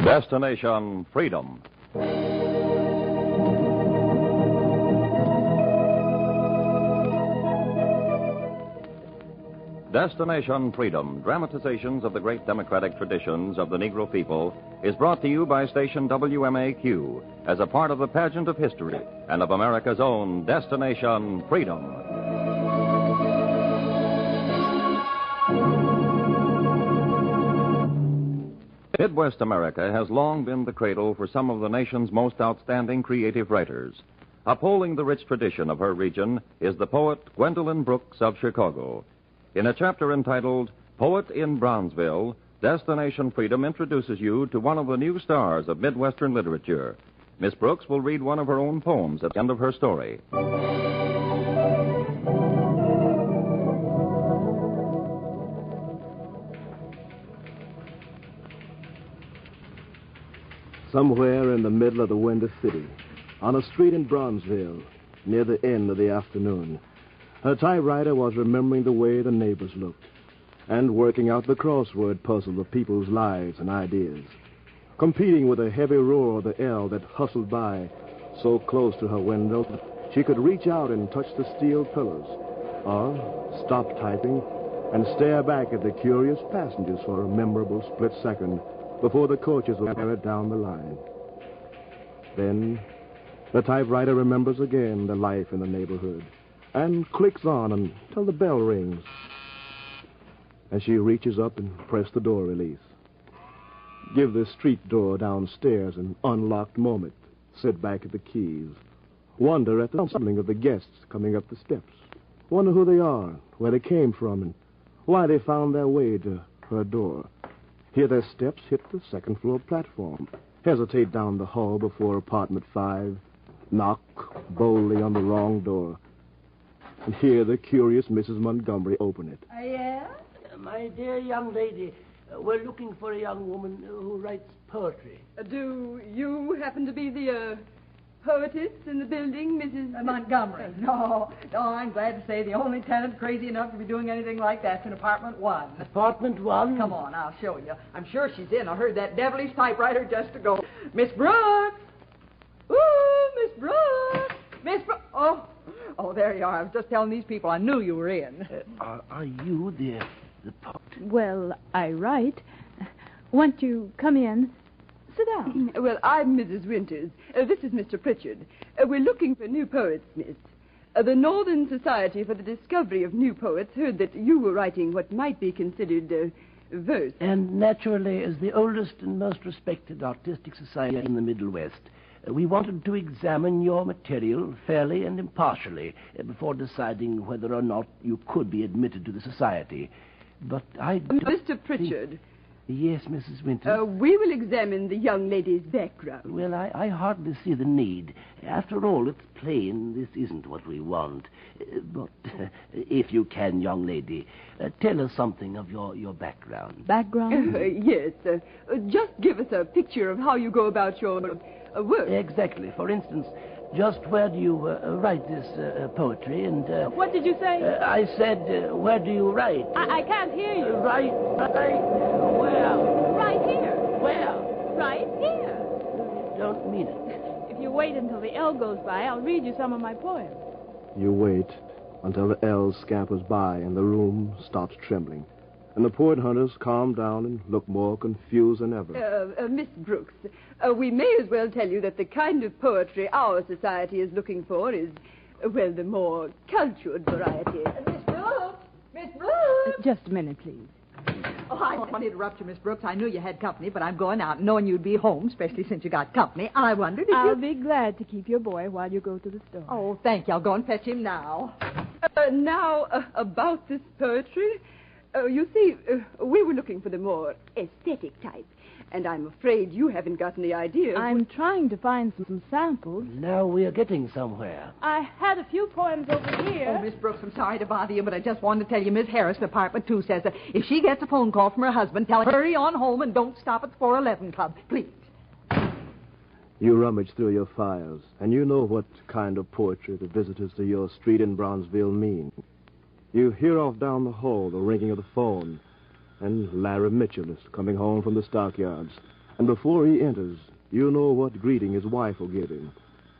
Destination Freedom. Destination Freedom, dramatizations of the great democratic traditions of the Negro people, is brought to you by station WMAQ as a part of the pageant of history and of America's own Destination Freedom. Midwest America has long been the cradle for some of the nation's most outstanding creative writers. Upholding the rich tradition of her region is the poet Gwendolyn Brooks of Chicago. In a chapter entitled Poet in Bronzeville, Destination Freedom introduces you to one of the new stars of Midwestern literature. Miss Brooks will read one of her own poems at the end of her story. Somewhere in the middle of the Windy City, on a street in Bronzeville, near the end of the afternoon, her typewriter was remembering the way the neighbors looked and working out the crossword puzzle of people's lives and ideas, competing with a heavy roar of the L that hustled by so close to her window that she could reach out and touch the steel pillars, or stop typing and stare back at the curious passengers for a memorable split second before the coaches were carried down the line. Then the typewriter remembers again the life in the neighborhood and clicks on until the bell rings. And she reaches up and presses the door release. Give the street door downstairs an unlocked moment. Sit back at the keys. Wonder at the assembling of the guests coming up the steps. Wonder who they are, where they came from, and why they found their way to her door. Hear their steps hit the second-floor platform. Hesitate down the hall before apartment 5. Knock boldly on the wrong door. And hear the curious Mrs. Montgomery open it. Yeah? My dear young lady, we're looking for a young woman who writes poetry. Do you happen to be the poetess in the building, Mrs. Montgomery? No, I'm glad to say the only tenant crazy enough to be doing anything like that's in apartment 1. Apartment 1? Come on, I'll show you. I'm sure she's in. I heard that devilish typewriter just to go. Miss Brooks! Ooh, Miss Brooks! Miss Brooks! Oh, there you are. I was just telling these people I knew you were in. Are you the poet? Well, I write. Won't you come in? Sit down. Well, I'm Mrs. Winters. This is Mr. Pritchard. We're looking for new poets, miss. The Northern Society for the Discovery of New Poets heard that you were writing what might be considered verse. And naturally, as the oldest and most respected artistic society in the Middle West, we wanted to examine your material fairly and impartially before deciding whether or not you could be admitted to the society. But I don't Mr. Pritchard. Yes, Mrs. Winters? We will examine the young lady's background. Well, I hardly see the need. After all, it's plain this isn't what we want. But if you can, young lady, tell us something of your background. Background? Yes. Just give us a picture of how you go about your work. Exactly. For instance, just where do you write this poetry and... What did you say? I said, where do you write? I can't hear you. Where? Right here. Where? Right here. You don't mean it. If you wait until the L goes by, I'll read you some of my poems. You wait until the L scampers by and the room stops trembling. And the poet hunters calm down and look more confused than ever. Miss Brooks, we may as well tell you that the kind of poetry our society is looking for is, well, the more cultured variety. Miss Brooks! Miss Brooks! Just a minute, please. Oh, I don't want to interrupt you, Miss Brooks. I knew you had company, but I'm going out knowing you'd be home, especially since you got company. I wondered if I'll be glad to keep your boy while you go to the store. Oh, thank you. I'll go and fetch him now. Now, about this poetry... you see, we were looking for the more aesthetic type, and I'm afraid you haven't gotten the idea. I'm trying to find some samples. Now we are getting somewhere. I had a few poems over here. Oh, Miss Brooks, I'm sorry to bother you, but I just wanted to tell you Miss Harris, Apartment 2, says that if she gets a phone call from her husband, tell her hurry on home and don't stop at the 411 Club, please. You rummage through your files, and you know what kind of poetry the visitors to your street in Bronzeville mean. You hear off down the hall the ringing of the phone, and Larry Mitchell is coming home from the stockyards, And before he enters, you know what greeting his wife will give him.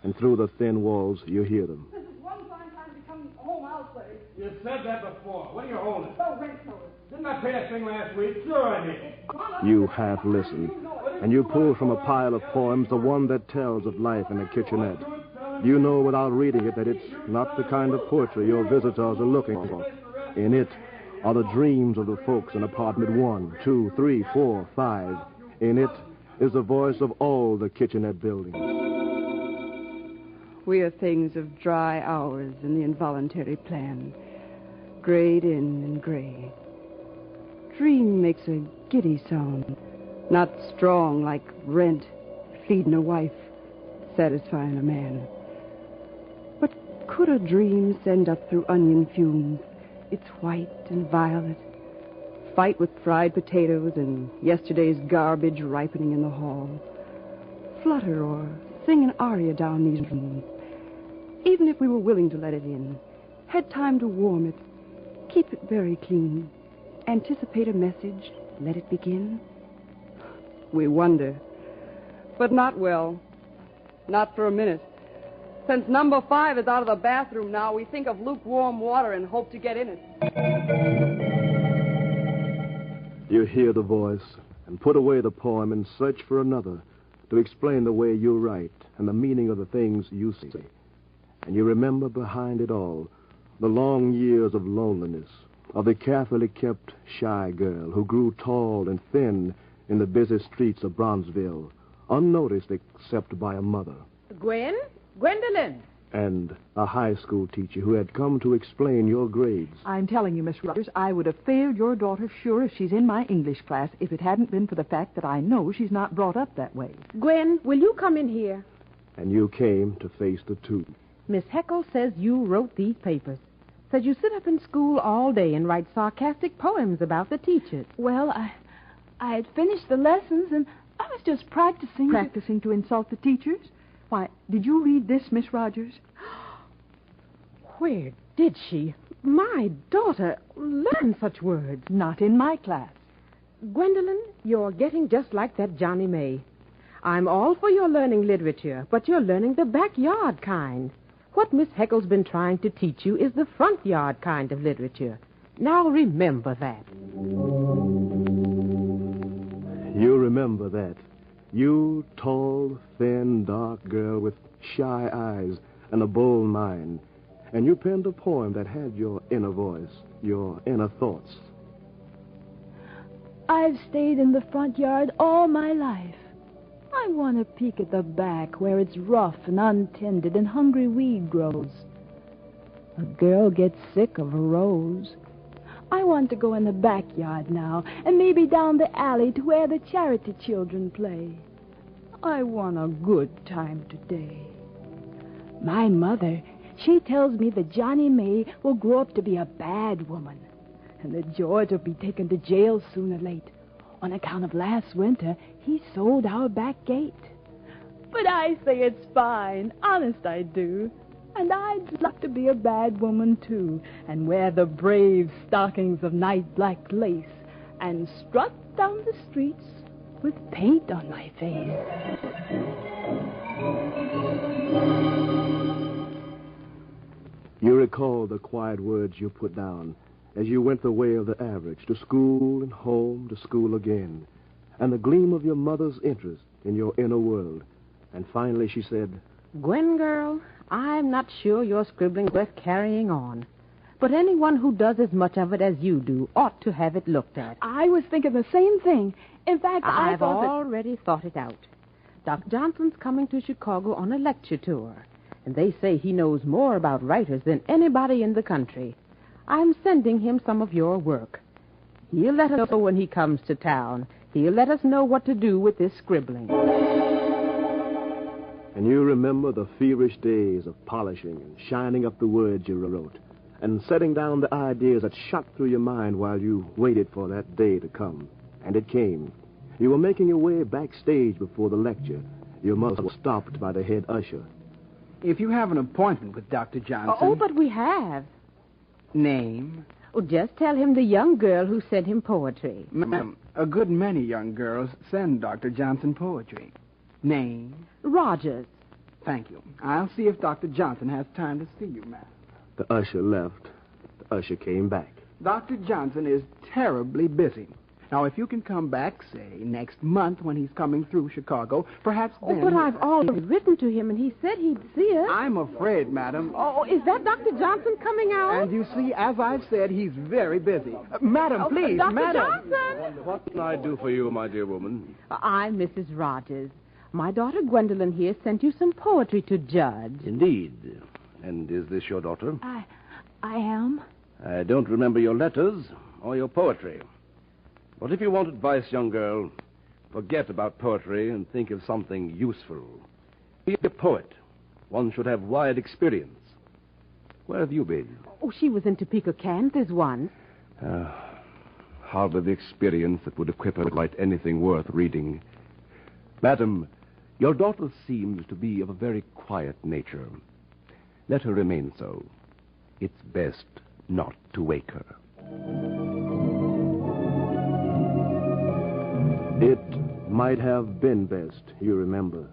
And through the thin walls, you hear them. This is one fine time to come home, I'll say. You said that before. What are you holding? No rent notice. Didn't I pay that thing last week? Sure I did. You half listen, and you pull from a pile of poems the one that tells of life in a kitchenette. You know without reading it that it's not the kind of poetry your visitors are looking for. In it are the dreams of the folks in apartment 1, 2, 3, 4, 5. In it is the voice of all the kitchenette buildings. We are things of dry hours in the involuntary plan, grayed in and gray. Dream makes a giddy sound, not strong like rent, feeding a wife, satisfying a man. But could a dream send up through onion fumes, its white and violet, fight with fried potatoes and yesterday's garbage ripening in the hall, flutter or sing an aria down these rooms, even if we were willing to let it in, had time to warm it, keep it very clean, anticipate a message, let it begin? We wonder, but not well. Not for a minute. Since number 5 is out of the bathroom now, we think of lukewarm water and hope to get in it. You hear the voice and put away the poem and search for another to explain the way you write and the meaning of the things you say. And you remember behind it all the long years of loneliness, of the carefully kept shy girl who grew tall and thin in the busy streets of Bronzeville, unnoticed except by a mother. Gwendolyn. And a high school teacher who had come to explain your grades. I'm telling you, Miss Rogers, I would have failed your daughter sure if she's in my English class if it hadn't been for the fact that I know she's not brought up that way. Gwen, will you come in here? And you came to face the two. Miss Heckle says you wrote these papers. Says you sit up in school all day and write sarcastic poems about the teachers. Well, I had finished the lessons, and I was just practicing. Practicing to insult the teachers? Why, did you read this, Miss Rogers? Where did she, my daughter, learn such words? Not in my class. Gwendolyn, you're getting just like that Johnny May. I'm all for your learning literature, but you're learning the backyard kind. What Miss Heckle's been trying to teach you is the front yard kind of literature. Now remember that. You remember that. You, tall, thin, dark girl with shy eyes and a bold mind. And you penned a poem that had your inner voice, your inner thoughts. I've stayed in the front yard all my life. I want to peek at the back where it's rough and untended and hungry weed grows. A girl gets sick of a rose. I want to go in the backyard now and maybe down the alley to where the charity children play. I want a good time today. My mother, she tells me that Johnny May will grow up to be a bad woman and that George will be taken to jail soon or late. On account of last winter, he sold our back gate. But I say it's fine, honest I do. And I'd like to be a bad woman, too, and wear the brave stockings of night black lace and strut down the streets with paint on my face. You recall the quiet words you put down as you went the way of the average, to school and home, to school again, and the gleam of your mother's interest in your inner world. And finally she said, Gwen, girl, I'm not sure your scribbling's worth carrying on. But anyone who does as much of it as you do ought to have it looked at. I was thinking the same thing. In fact, I've thought already thought it out. Doc Johnson's coming to Chicago on a lecture tour, and they say he knows more about writers than anybody in the country. I'm sending him some of your work. He'll let us know when he comes to town. He'll let us know what to do with this scribbling. And you remember the feverish days of polishing and shining up the words you wrote, and setting down the ideas that shot through your mind while you waited for that day to come. And it came. You were making your way backstage before the lecture. Your mother was stopped by the head usher. If you have an appointment with Dr. Johnson... Oh, but we have. Name? Oh, just tell him the young girl who sent him poetry. Ma'am, A good many young girls send Dr. Johnson poetry. Name? Rogers. Thank you. I'll see if Dr. Johnson has time to see you, ma'am. The usher left. The usher came back. Dr. Johnson is terribly busy. Now, if you can come back, say, next month when he's coming through Chicago, perhaps then... Oh, but I've already written to him, and he said he'd see us. I'm afraid, madam. Oh, is that Dr. Johnson coming out? And you see, as I've said, he's very busy. Madam, please, Dr. madam. Johnson! What can I do for you, my dear woman? I'm Mrs. Rogers. My daughter Gwendolyn here sent you some poetry to judge. Indeed. And is this your daughter? I am. I don't remember your letters or your poetry. But if you want advice, young girl, forget about poetry and think of something useful. Be a poet. One should have wide experience. Where have you been? Oh, she was in Topeka, Kansas once. Hardly the experience that would equip her to write anything worth reading. Madam, your daughter seems to be of a very quiet nature. Let her remain so. It's best not to wake her. It might have been best, you remember.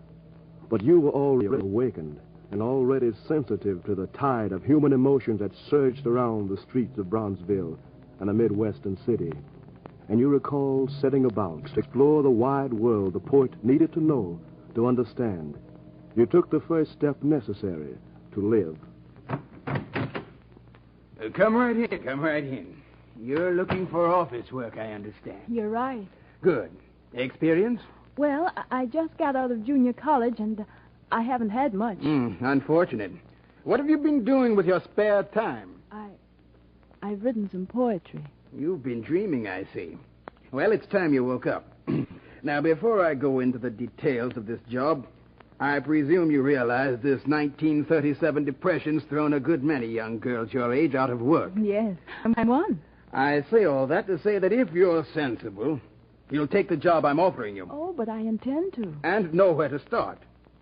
But you were already awakened and already sensitive to the tide of human emotions that surged around the streets of Bronzeville and a Midwestern city. And you recall setting about to explore the wide world the poet needed to know, to understand. You took the first step necessary to live. Come right in, come right in. You're looking for office work, I understand. You're right. Good. Experience? Well, I just got out of junior college, and I haven't had much. Unfortunate. What have you been doing with your spare time? I've written some poetry. You've been dreaming, I see. Well, it's time you woke up. Now, before I go into the details of this job, I presume you realize this 1937 depression's thrown a good many young girls your age out of work. Yes, I'm one. I say all that to say that if you're sensible, you'll take the job I'm offering you. Oh, but I intend to. And know where to start.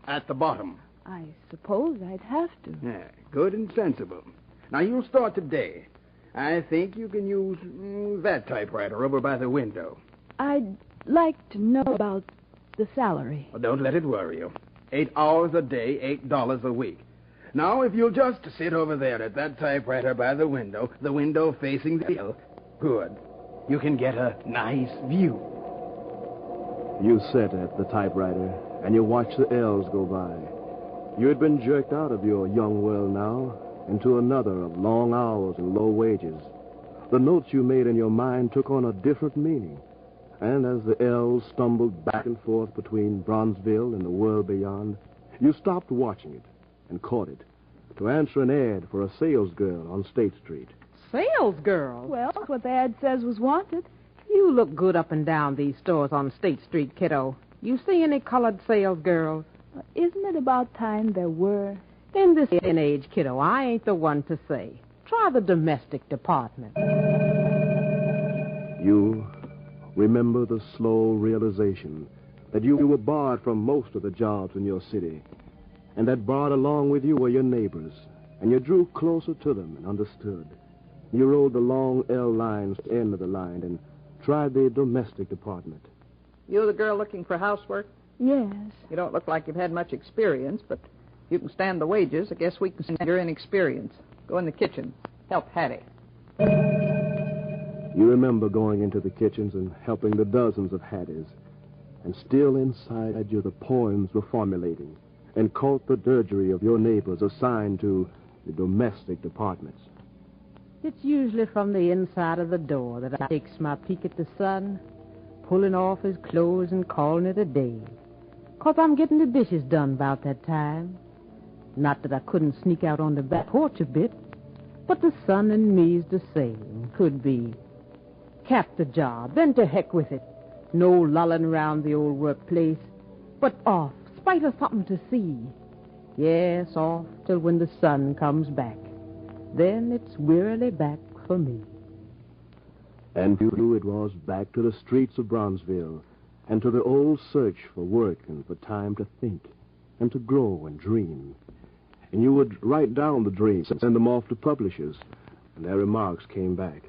At the bottom. I suppose I'd have to. Yeah, good and sensible. Now, you'll start today. I think you can use that typewriter over by the window. I'd like to know about the salary. Well, don't let it worry you. 8 hours a day, $8 a week. Now, if you'll just sit over there at that typewriter by the window facing the hill, good. You can get a nice view. You sat at the typewriter, and you watched the L's go by. You had been jerked out of your young world now into another of long hours and low wages. The notes you made in your mind took on a different meaning. And as the L's stumbled back and forth between Bronzeville and the world beyond, you stopped watching it and caught it to answer an ad for a salesgirl on State Street. Salesgirl? Well, that's what the ad says was wanted. You look good up and down these stores on State Street, kiddo. You see any colored salesgirls? Isn't it about time there were? In this day and age, kiddo, I ain't the one to say. Try the domestic department. You remember the slow realization that you were barred from most of the jobs in your city, and that barred along with you were your neighbors, and you drew closer to them and understood. You rode the long L lines to the end of the line and tried the domestic department. You the girl looking for housework? Yes. You don't look like you've had much experience, but you can stand the wages. I guess we can stand your inexperience. Go in the kitchen. Help Hattie. You remember going into the kitchens and helping the dozens of Hatties, and still inside you the poems were formulating, and caught the dirgery of your neighbors assigned to the domestic departments. It's usually from the inside of the door that I takes my peek at the sun, pulling off his clothes and calling it a day. 'Cause I'm getting the dishes done about that time. Not that I couldn't sneak out on the back porch a bit, but the sun and me's the same. Could be. Cap the job, then to heck with it. No lulling around the old workplace, but off, spite of something to see. Yes, off till when the sun comes back. Then it's wearily back for me. And for you it was back to the streets of Bronzeville, and to the old search for work and for time to think, and to grow and dream. And you would write down the dreams and send them off to publishers, and their remarks came back.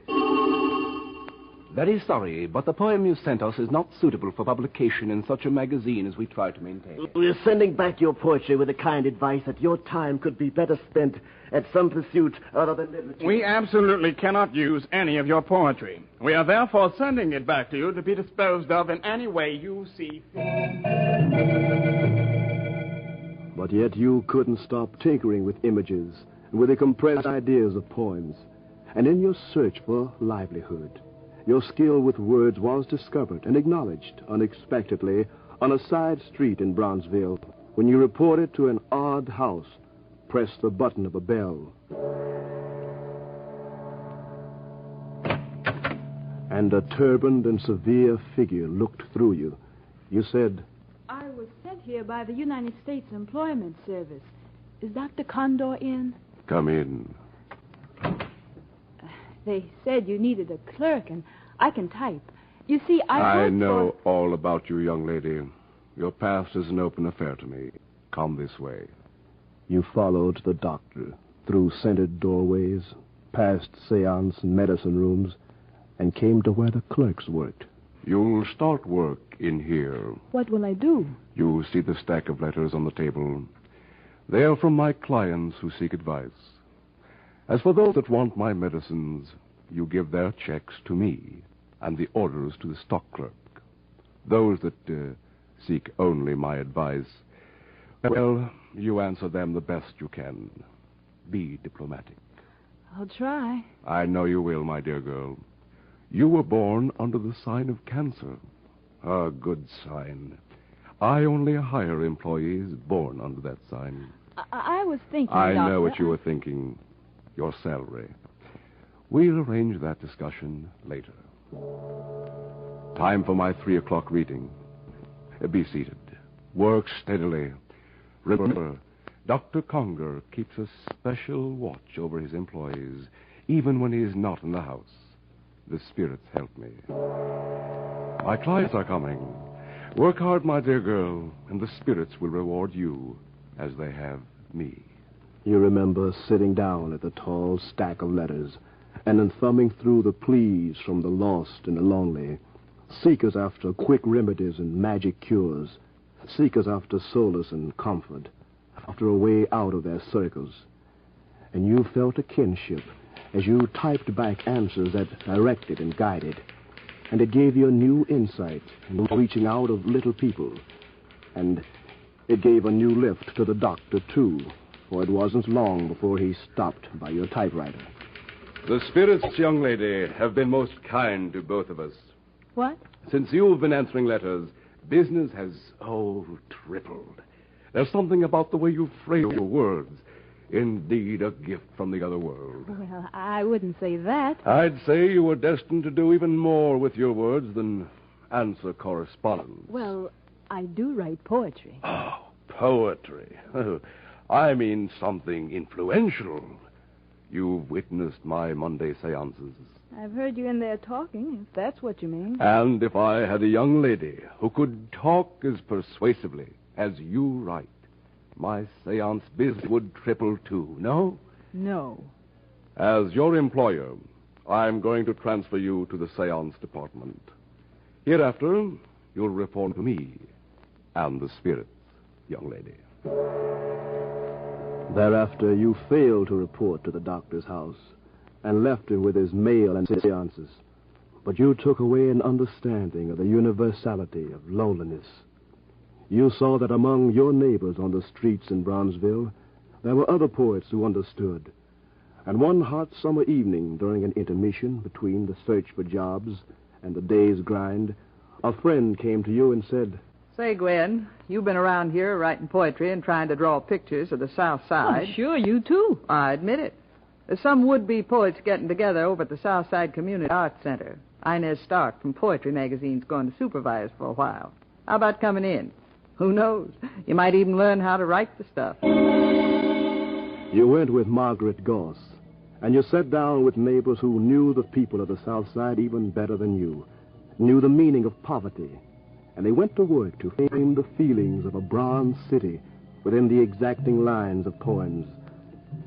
Very sorry, but the poem you sent us is not suitable for publication in such a magazine as we try to maintain. We're sending back your poetry with the kind advice that your time could be better spent at some pursuit other than literature. We absolutely cannot use any of your poetry. We are therefore sending it back to you to be disposed of in any way you see fit. But yet you couldn't stop tinkering with images and with the compressed ideas of poems. And in your search for livelihood, your skill with words was discovered and acknowledged unexpectedly on a side street in Bronzeville when you reported to an odd house, pressed the button of a bell. And a turbaned and severe figure looked through you. You said, I was sent here by the United States Employment Service. Is Dr. Condor in? Come in. They said you needed a clerk, and I can type. You see, I know all about you, young lady. Your past is an open affair to me. Come this way. You followed the doctor through scented doorways, past seance and medicine rooms, and came to where the clerks worked. You'll start work in here. What will I do? You see the stack of letters on the table. They are from my clients who seek advice. As for those that want my medicines, you give their checks to me and the orders to the stock clerk. Those that seek only my advice, well, you answer them the best you can. Be diplomatic. I'll try. I know you will, my dear girl. You were born under the sign of Cancer. A good sign. I only hire employees born under that sign. I was thinking, I Doctor, know what you were thinking. Your salary. We'll arrange that discussion later. Time for my 3 o'clock reading. Be seated. Work steadily. Remember, Dr. Conger keeps a special watch over his employees, even when he is not in the house. The spirits help me. My clients are coming. Work hard, my dear girl, and the spirits will reward you as they have me. You remember sitting down at the tall stack of letters and then thumbing through the pleas from the lost and the lonely, seekers after quick remedies and magic cures, seekers after solace and comfort, after a way out of their circles. And you felt a kinship as you typed back answers that directed and guided, and it gave you a new insight in reaching out of little people. And it gave a new lift to the doctor, too, for it wasn't long before he stopped by your typewriter. The spirits, young lady, have been most kind to both of us. What? Since you've been answering letters, business has, tripled. There's something about the way you phrase your words. Indeed, a gift from the other world. Well, I wouldn't say that. I'd say you were destined to do even more with your words than answer correspondence. Well, I do write poetry. Oh, poetry. I mean something influential. You've witnessed my Monday seances. I've heard you in there talking, if that's what you mean. And if I had a young lady who could talk as persuasively as you write, my seance business would triple too, no? No. As your employer, I'm going to transfer you to the seance department. Hereafter, you'll report to me and the spirits, young lady. Thereafter, you failed to report to the doctor's house and left him with his mail and seances. But you took away an understanding of the universality of loneliness. You saw that among your neighbors on the streets in Bronzeville, there were other poets who understood. And one hot summer evening, during an intermission between the search for jobs and the day's grind, a friend came to you and said, Say, Gwen, you've been around here writing poetry and trying to draw pictures of the South Side. Oh, sure, you too. I admit it. There's some would-be poets getting together over at the South Side Community Arts Center. Inez Stark from Poetry Magazine's going to supervise for a while. How about coming in? Who knows? You might even learn how to write the stuff. You went with Margaret Goss, and you sat down with neighbors who knew the people of the South Side even better than you, knew the meaning of poverty, and they went to work to frame the feelings of a bronze city within the exacting lines of poems.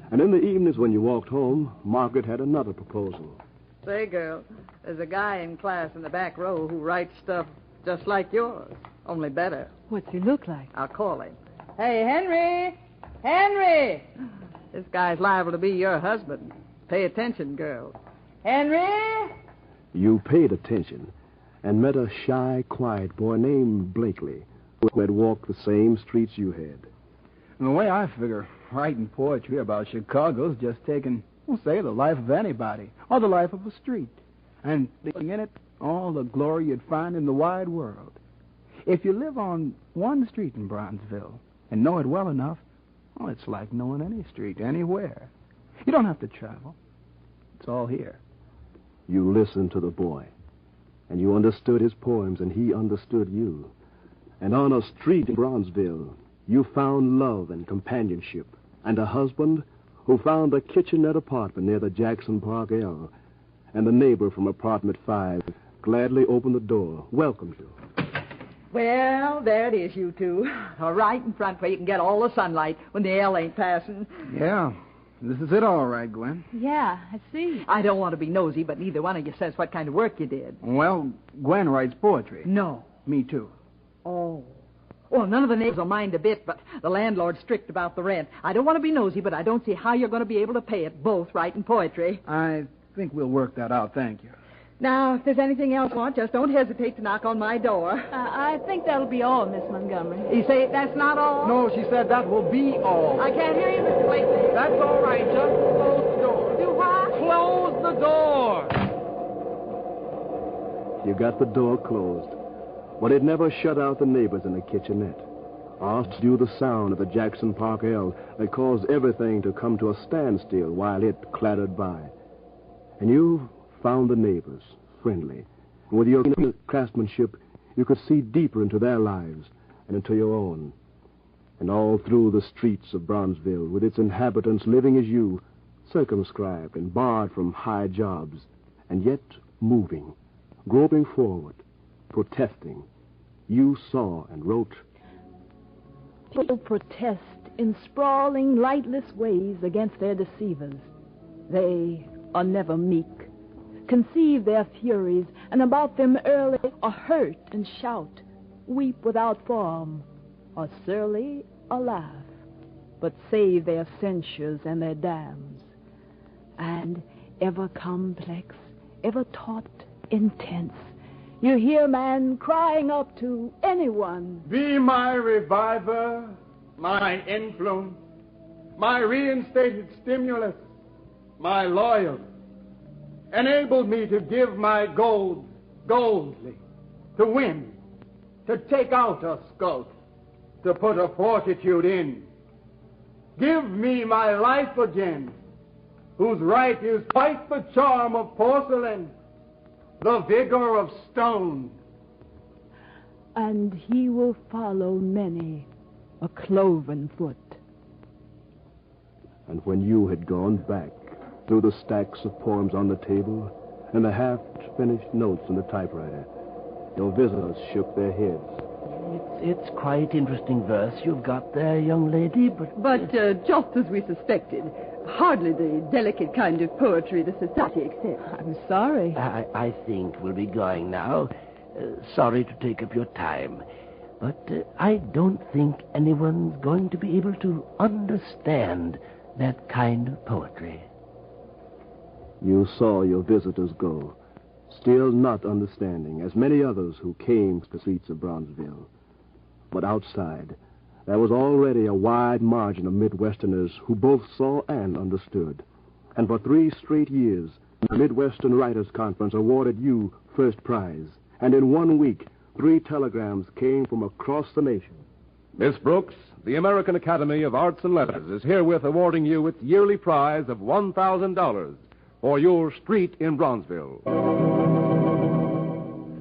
And in the evenings when you walked home, Margaret had another proposal. Say, girl, there's a guy in class in the back row who writes stuff just like yours, only better. What's he look like? I'll call him. Hey, Henry! Henry! This guy's liable to be your husband. Pay attention, girls. Henry! You paid attention and met a shy, quiet boy named Blakely who had walked the same streets you had. And the way I figure, writing poetry about Chicago's just taking, well, say, the life of anybody, or the life of a street, and thinking in it all the glory you'd find in the wide world. If you live on one street in Bronzeville and know it well enough, well, it's like knowing any street, anywhere. You don't have to travel. It's all here. You listened to the boy, and you understood his poems, and he understood you. And on a street in Bronzeville, you found love and companionship, and a husband who found a kitchenette apartment near the Jackson Park L. And the neighbor from apartment 5 gladly opened the door, welcomed you. Well, there it is, you two. Right in front where you can get all the sunlight when the L ain't passing. Yeah, this is it all right, Gwen. Yeah, I see. I don't want to be nosy, but neither one of you says what kind of work you did. Well, Gwen writes poetry. No. Me too. Oh. Well, none of the neighbors will mind a bit, but the landlord's strict about the rent. I don't want to be nosy, but I don't see how you're going to be able to pay it, both writing poetry. I think we'll work that out, thank you. Now, if there's anything else you want, just don't hesitate to knock on my door. I think that'll be all, Miss Montgomery. You say that's not all? No, she said that will be all. I can't hear you, Mr. Blakely. That's all right. Just close the door. Do what? Close the door. You got the door closed, but it never shut out the neighbors in the kitchenette. Or due the sound of the Jackson Park L that caused everything to come to a standstill while it clattered by. And you found the neighbors, friendly. And with your craftsmanship, you could see deeper into their lives and into your own. And all through the streets of Bronzeville, with its inhabitants living as you, circumscribed and barred from high jobs, and yet moving, groping forward, protesting, you saw and wrote. People protest in sprawling, lightless ways against their deceivers. They are never meek, conceive their furies, and about them early are hurt and shout, weep without form, or surly or laugh, but save their censures and their damns. And ever complex, ever taut, intense, you hear man crying up to anyone. Be my reviver, my influence, my reinstated stimulus, my loyalty. Enable me to give my gold goldly, to win, to take out a skulk, to put a fortitude in. Give me my life again, whose right is quite the charm of porcelain, the vigor of stone. And he will follow many a cloven foot. And when you had gone back through the stacks of poems on the table and the half-finished notes in the typewriter, your visitors shook their heads. It's quite interesting verse you've got there, young lady, But just as we suspected, hardly the delicate kind of poetry the society accepts. I'm sorry. I think we'll be going now. Sorry to take up your time, but I don't think anyone's going to be able to understand that kind of poetry. You saw your visitors go, still not understanding, as many others who came to the streets of Bronzeville. But outside, there was already a wide margin of Midwesterners who both saw and understood. And for 3 straight years, the Midwestern Writers' Conference awarded you first prize. And in 1 week, 3 telegrams came from across the nation. Miss Brooks, the American Academy of Arts and Letters is herewith awarding you its yearly prize of $1,000 for your street in Bronzeville.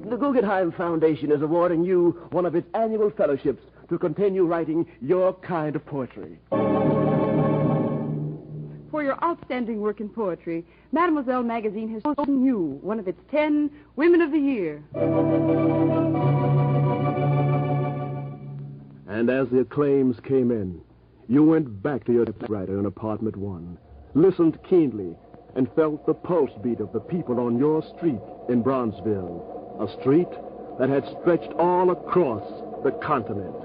The Guggenheim Foundation is awarding you one of its annual fellowships to continue writing your kind of poetry. For your outstanding work in poetry, Mademoiselle magazine has chosen you one of its 10 Women of the Year. And as the acclaims came in, you went back to your typewriter in apartment 1, listened keenly, and felt the pulse beat of the people on your street in Bronzeville, a street that had stretched all across the continent.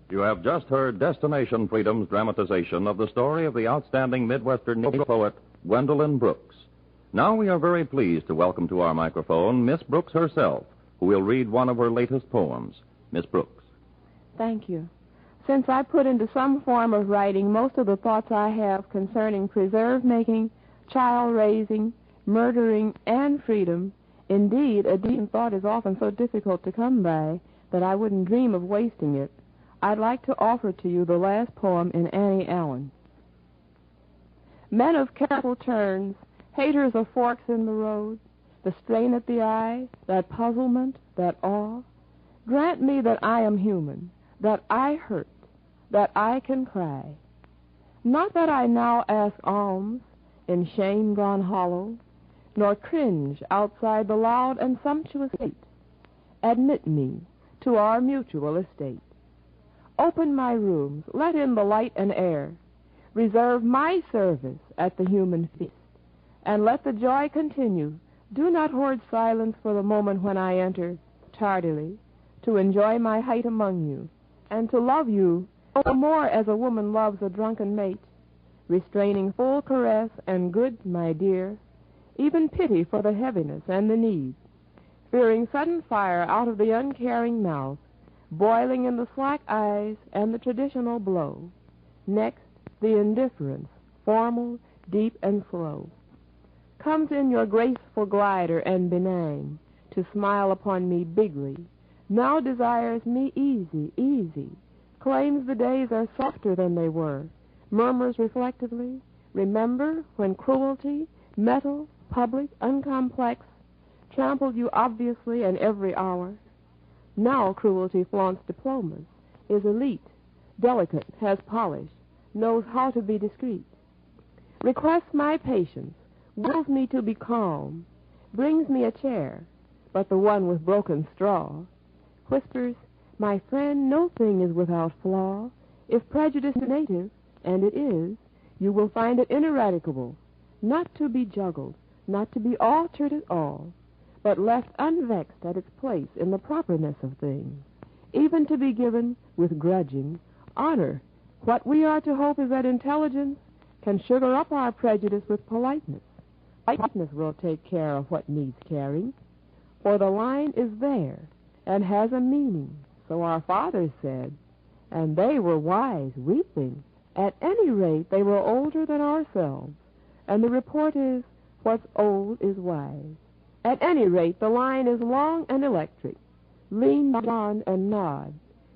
You have just heard Destination Freedom's dramatization of the story of the outstanding Midwestern Negro poet, Gwendolyn Brooks. Now we are very pleased to welcome to our microphone Miss Brooks herself, who will read one of her latest poems. Miss Brooks. Thank you. Since I put into some form of writing most of the thoughts I have concerning preserve making, child raising, murdering, and freedom, indeed, a decent thought is often so difficult to come by that I wouldn't dream of wasting it, I'd like to offer to you the last poem in Annie Allen. Men of careful turns, haters of forks in the road, the strain at the eye, that puzzlement, that awe, grant me that I am human, that I hurt, that I can cry. Not that I now ask alms in shame gone hollow, nor cringe outside the loud and sumptuous gate. Admit me to our mutual estate. Open my rooms, let in the light and air. Reserve my service at the human feast, and let the joy continue. Do not hoard silence for the moment when I enter, tardily, to enjoy my height among you, and to love you no more as a woman loves a drunken mate, restraining full caress and good, my dear, even pity for the heaviness and the need, fearing sudden fire out of the uncaring mouth, boiling in the slack eyes and the traditional blow. Next, the indifference, formal, deep, and slow, comes in your graceful glider and benign, to smile upon me bigly, now desires me easy, easy, claims the days are softer than they were, murmurs reflectively, remember when cruelty, metal, public, uncomplex, trampled you obviously and every hour. Now cruelty flaunts diplomas, is elite, delicate, has polish, knows how to be discreet. Requests my patience, wills me to be calm, brings me a chair, but the one with broken straw, whispers, my friend, no thing is without flaw. If prejudice is native, and it is, you will find it ineradicable, not to be juggled, not to be altered at all, but left unvexed at its place in the properness of things, even to be given, with grudging, honor. What we are to hope is that intelligence can sugar up our prejudice with politeness. Politeness will take care of what needs caring, for the line is there and has a meaning, so our fathers said, and they were wise, weeping. At any rate, they were older than ourselves, and the report is, what's old is wise. At any rate, the line is long and electric. Lean on and nod.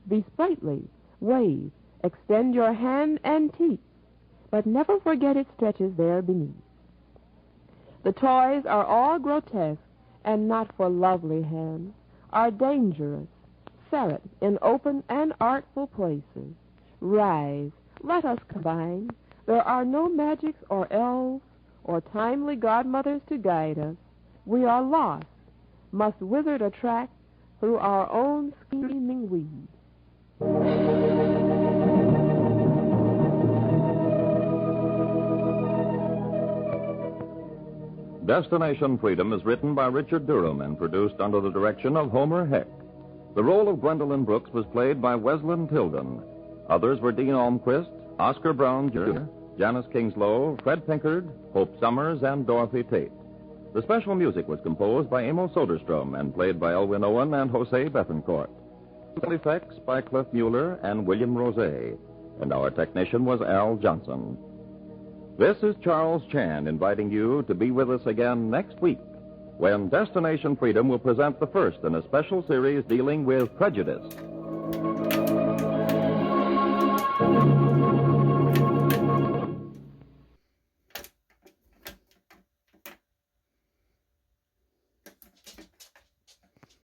Be sprightly, wave, extend your hand and teeth, but never forget it stretches there beneath. The toys are all grotesque and not for lovely hands, are dangerous, ferret in open and artful places. Rise, let us combine. There are no magics or elves or timely godmothers to guide us. We are lost, must wizard a track through our own scheming weed. Destination Freedom is written by Richard Durham and produced under the direction of Homer Heck. The role of Gwendolyn Brooks was played by Weslin Tilden. Others were Dean Almquist, Oscar Brown Jr., Janice Kingslow, Fred Pinkard, Hope Summers, and Dorothy Tate. The special music was composed by Amos Soderstrom and played by Elwin Owen and Jose Bethencourt. Special effects by Cliff Mueller and William Rosé. And our technician was Al Johnson. This is Charles Chan inviting you to be with us again next week when Destination Freedom will present the first in a special series dealing with prejudice.